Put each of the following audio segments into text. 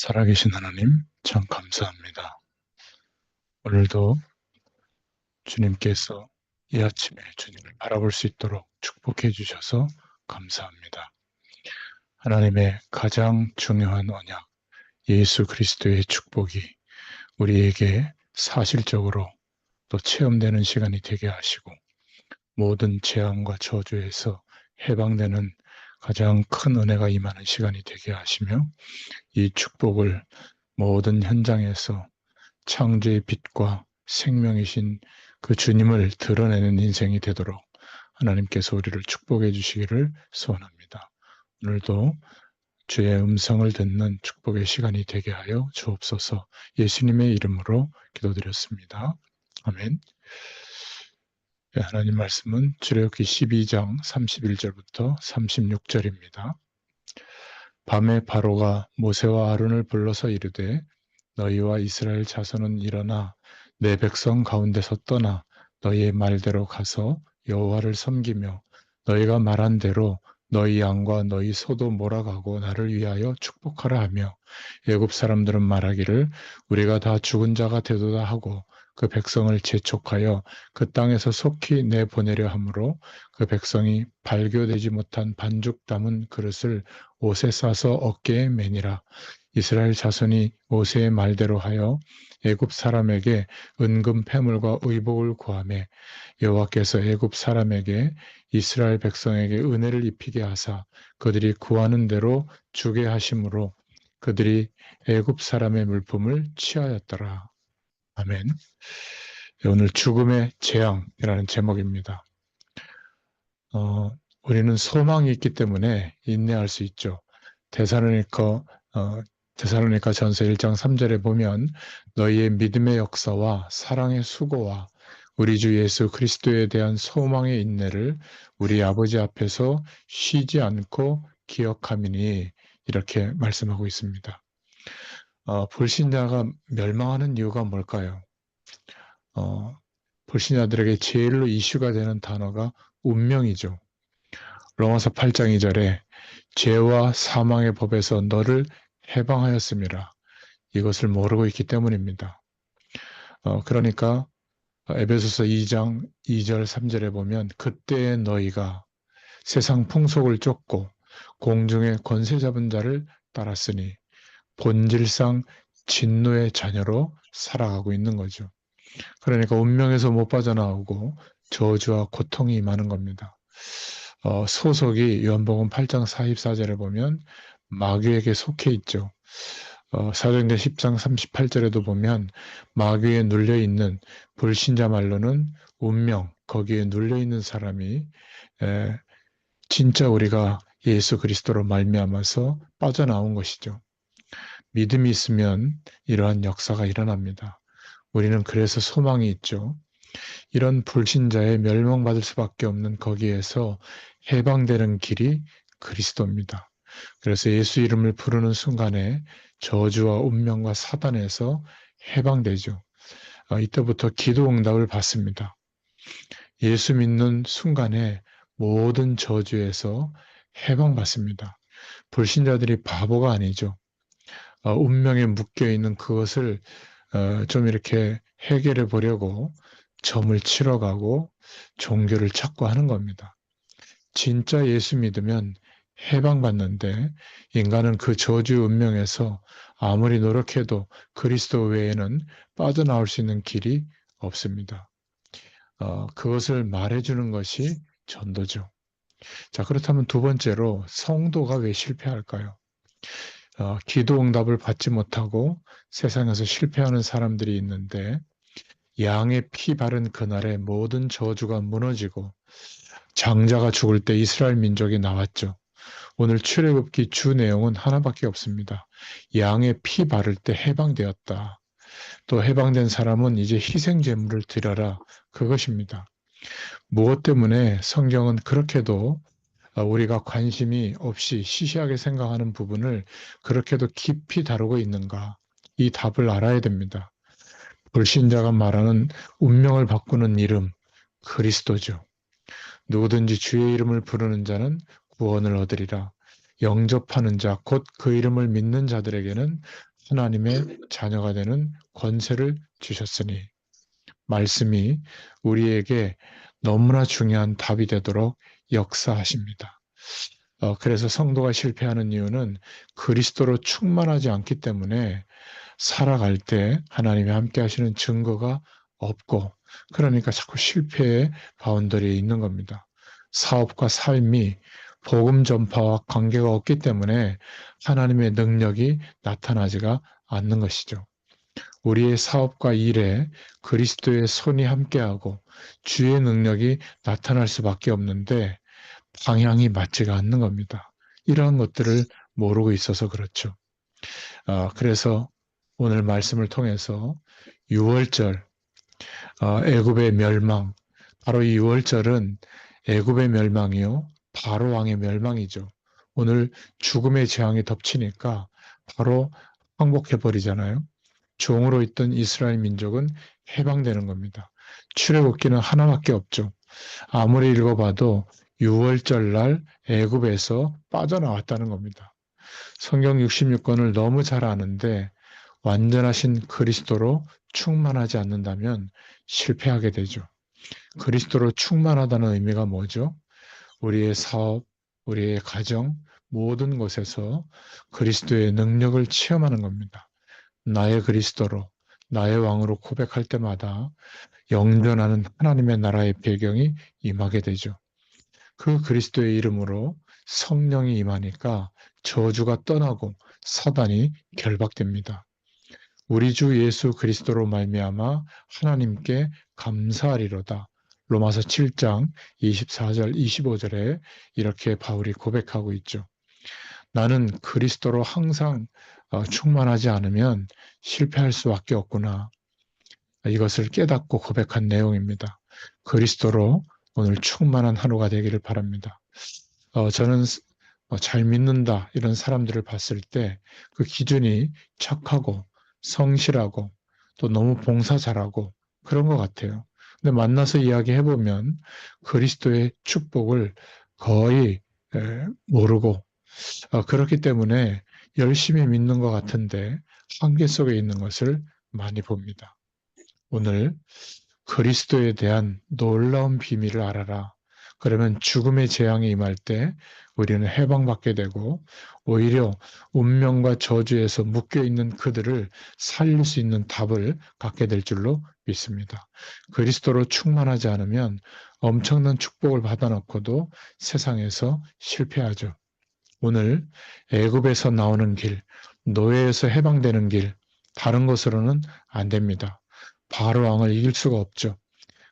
살아계신 하나님, 참 감사합니다. 오늘도 주님께서 이 아침에 주님을 바라볼 수 있도록 축복해 주셔서 감사합니다. 하나님의 가장 중요한 언약, 예수 그리스도의 축복이 우리에게 사실적으로 또 체험되는 시간이 되게 하시고 모든 재앙과 저주에서 해방되는 가장 큰 은혜가 임하는 시간이 되게 하시며 이 축복을 모든 현장에서 창조의 빛과 생명이신 그 주님을 드러내는 인생이 되도록 하나님께서 우리를 축복해 주시기를 소원합니다. 오늘도 주의 음성을 듣는 축복의 시간이 되게 하여 주옵소서. 예수님의 이름으로 기도드렸습니다. 아멘. 네, 하나님 말씀은 출애굽기 12장 31절부터 36절입니다. 밤에 바로가 모세와 아론을 불러서 이르되 너희와 이스라엘 자손은 일어나 내 백성 가운데서 떠나 너희의 말대로 가서 여호와를 섬기며 너희가 말한 대로 너희 양과 너희 소도 몰아가고 나를 위하여 축복하라 하며 애굽 사람들은 말하기를 우리가 다 죽은 자가 되도다 하고 그 백성을 재촉하여 그 땅에서 속히 내보내려 하므로 그 백성이 발교되지 못한 반죽 담은 그릇을 옷에 싸서 어깨에 매니라. 이스라엘 자손이 모세의 말대로 하여 애굽 사람에게 은금 패물과 의복을 구하매 여호와께서 애굽 사람에게 이스라엘 백성에게 은혜를 입히게 하사 그들이 구하는 대로 주게 하심으로 그들이 애굽 사람의 물품을 취하였더라. 아멘. 오늘 죽음의 재앙이라는 제목입니다. 우리는 소망이 있기 때문에 인내할 수 있죠. 데살로니가 전서 1장 3절에 보면 너희의 믿음의 역사와 사랑의 수고와 우리 주 예수 그리스도에 대한 소망의 인내를 우리 아버지 앞에서 쉬지 않고 기억함이니 이렇게 말씀하고 있습니다. 불신자가 멸망하는 이유가 뭘까요? 불신자들에게 제일로 이슈가 되는 단어가 운명이죠. 로마서 8장 2절에 죄와 사망의 법에서 너를 해방하였음이라. 이것을 모르고 있기 때문입니다. 그러니까 에베소서 2장 2절 3절에 보면 그때의 너희가 세상 풍속을 쫓고 공중의 권세 잡은 자를 따랐으니 본질상 진노의 자녀로 살아가고 있는 거죠. 그러니까 운명에서 못 빠져나오고 저주와 고통이 임하는 겁니다. 소속이 요한복음 8장 44절에 보면 마귀에게 속해 있죠. 사도행전 10장 38절에도 보면 마귀에 눌려있는 불신자 말로는 운명, 거기에 눌려있는 사람이 진짜 우리가 예수 그리스도로 말미암아서 빠져나온 것이죠. 믿음이 있으면 이러한 역사가 일어납니다. 우리는 그래서 소망이 있죠. 이런 불신자의 멸망받을 수밖에 없는 거기에서 해방되는 길이 그리스도입니다. 그래서 예수 이름을 부르는 순간에 저주와 운명과 사단에서 해방되죠. 이때부터 기도 응답을 받습니다. 예수 믿는 순간에 모든 저주에서 해방받습니다. 불신자들이 바보가 아니죠. 운명에 묶여있는 그것을 좀 이렇게 해결해 보려고 점을 치러가고 종교를 찾고 하는 겁니다. 진짜 예수 믿으면 해방받는데 인간은 그 저주 운명에서 아무리 노력해도 그리스도 외에는 빠져나올 수 있는 길이 없습니다. 그것을 말해주는 것이 전도죠. 자, 그렇다면 두 번째로 성도가 왜 실패할까요? 기도 응답을 받지 못하고 세상에서 실패하는 사람들이 있는데 양의 피 바른 그날에 모든 저주가 무너지고 장자가 죽을 때 이스라엘 민족이 나왔죠. 오늘 출애굽기 주 내용은 하나밖에 없습니다. 양의 피 바를 때 해방되었다. 또 해방된 사람은 이제 희생 제물을 드려라. 그것입니다. 무엇 때문에 성경은 그렇게도 우리가 관심이 없이 시시하게 생각하는 부분을 그렇게도 깊이 다루고 있는가? 이 답을 알아야 됩니다. 불신자가 말하는 운명을 바꾸는 이름, 그리스도죠. 누구든지 주의 이름을 부르는 자는 구원을 얻으리라. 영접하는 자, 곧 그 이름을 믿는 자들에게는 하나님의 자녀가 되는 권세를 주셨으니 말씀이 우리에게 너무나 중요한 답이 되도록 역사하십니다. 그래서 성도가 실패하는 이유는 그리스도로 충만하지 않기 때문에 살아갈 때 하나님이 함께 하시는 증거가 없고, 그러니까 자꾸 실패의 바운더리에 있는 겁니다. 사업과 삶이 복음 전파와 관계가 없기 때문에 하나님의 능력이 나타나지가 않는 것이죠. 우리의 사업과 일에 그리스도의 손이 함께하고 주의 능력이 나타날 수밖에 없는데 방향이 맞지가 않는 겁니다. 이러한 것들을 모르고 있어서 그렇죠. 그래서 오늘 말씀을 통해서 6월절, 애굽의 멸망, 바로 이 6월절은 애굽의 멸망이요, 바로 왕의 멸망이죠. 오늘 죽음의 재앙이 덮치니까 바로 항복해버리잖아요. 종으로 있던 이스라엘 민족은 해방되는 겁니다. 출애굽기는 하나밖에 없죠. 아무리 읽어봐도 6월절 날 애굽에서 빠져나왔다는 겁니다. 성경 66권을 너무 잘 아는데 완전하신 그리스도로 충만하지 않는다면 실패하게 되죠. 그리스도로 충만하다는 의미가 뭐죠? 우리의 사업, 우리의 가정, 모든 곳에서 그리스도의 능력을 체험하는 겁니다. 나의 그리스도로, 나의 왕으로 고백할 때마다 영전하는 하나님의 나라의 배경이 임하게 되죠. 그 그리스도의 이름으로 성령이 임하니까 저주가 떠나고 사단이 결박됩니다. 우리 주 예수 그리스도로 말미암아 하나님께 감사하리로다. 로마서 7장 24절 25절에 이렇게 바울이 고백하고 있죠. 나는 그리스도로 항상 충만하지 않으면 실패할 수밖에 없구나. 이것을 깨닫고 고백한 내용입니다. 그리스도로 오늘 충만한 하루가 되기를 바랍니다. 저는 잘 믿는다 이런 사람들을 봤을 때 그 기준이 착하고 성실하고 또 너무 봉사 잘하고 그런 것 같아요. 근데 만나서 이야기해보면 그리스도의 축복을 거의 모르고 그렇기 때문에 열심히 믿는 것 같은데 한계 속에 있는 것을 많이 봅니다. 오늘 그리스도에 대한 놀라운 비밀을 알아라. 그러면 죽음의 재앙이 임할 때 우리는 해방받게 되고 오히려 운명과 저주에서 묶여있는 그들을 살릴 수 있는 답을 갖게 될 줄로 믿습니다. 그리스도로 충만하지 않으면 엄청난 축복을 받아놓고도 세상에서 실패하죠. 오늘 애굽에서 나오는 길, 노예에서 해방되는 길, 다른 것으로는 안 됩니다. 바로 왕을 이길 수가 없죠.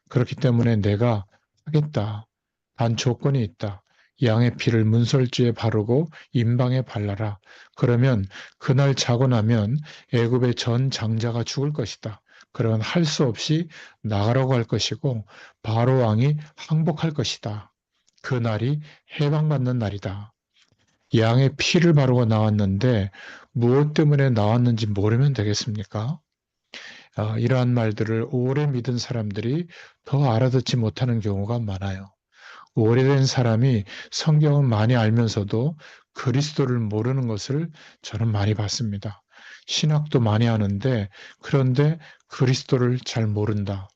그렇기 때문에 내가 하겠다. 단 조건이 있다. 양의 피를 문설주에 바르고 임방에 발라라. 그러면 그날 자고 나면 애굽의 전 장자가 죽을 것이다. 그러면 할 수 없이 나가라고 할 것이고 바로 왕이 항복할 것이다. 그날이 해방받는 날이다. 양의 피를 바르고 나왔는데 무엇 때문에 나왔는지 모르면 되겠습니까? 이러한 말들을 오래 믿은 사람들이 더 알아듣지 못하는 경우가 많아요. 오래된 사람이 성경은 많이 알면서도 그리스도를 모르는 것을 저는 많이 봤습니다. 신학도 많이 하는데 그런데 그리스도를 잘 모른다.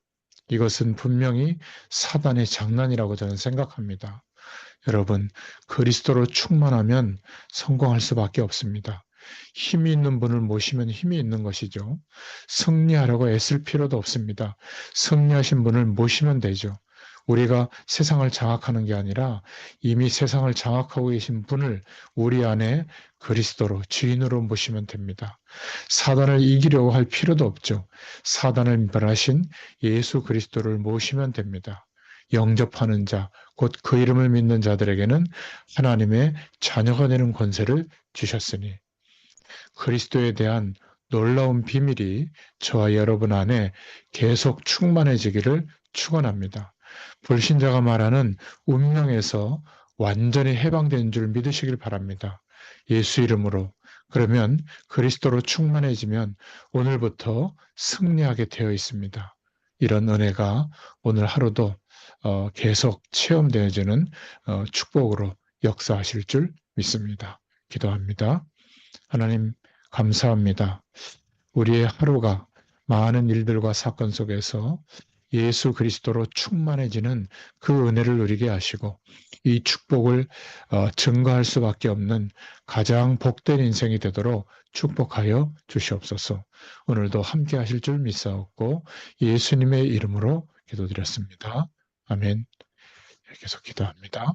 이것은 분명히 사단의 장난이라고 저는 생각합니다. 여러분, 그리스도로 충만하면 성공할 수밖에 없습니다. 힘이 있는 분을 모시면 힘이 있는 것이죠. 승리하려고 애쓸 필요도 없습니다. 승리하신 분을 모시면 되죠. 우리가 세상을 장악하는 게 아니라 이미 세상을 장악하고 계신 분을 우리 안에 그리스도로 주인으로 모시면 됩니다. 사단을 이기려고 할 필요도 없죠. 사단을 멸하신 예수 그리스도를 모시면 됩니다. 영접하는 자, 곧 그 이름을 믿는 자들에게는 하나님의 자녀가 되는 권세를 주셨으니 그리스도에 대한 놀라운 비밀이 저와 여러분 안에 계속 충만해지기를 축원합니다. 불신자가 말하는 운명에서 완전히 해방된 줄 믿으시길 바랍니다. 예수 이름으로. 그러면 그리스도로 충만해지면 오늘부터 승리하게 되어 있습니다. 이런 은혜가 오늘 하루도 계속 체험되어지는 축복으로 역사하실 줄 믿습니다. 기도합니다. 하나님 감사합니다. 우리의 하루가 많은 일들과 사건 속에서 예수 그리스도로 충만해지는 그 은혜를 누리게 하시고 이 축복을 증거할 수밖에 없는 가장 복된 인생이 되도록 축복하여 주시옵소서. 오늘도 함께 하실 줄 믿사옵고 예수님의 이름으로 기도드렸습니다. 아멘. 계속 기도합니다.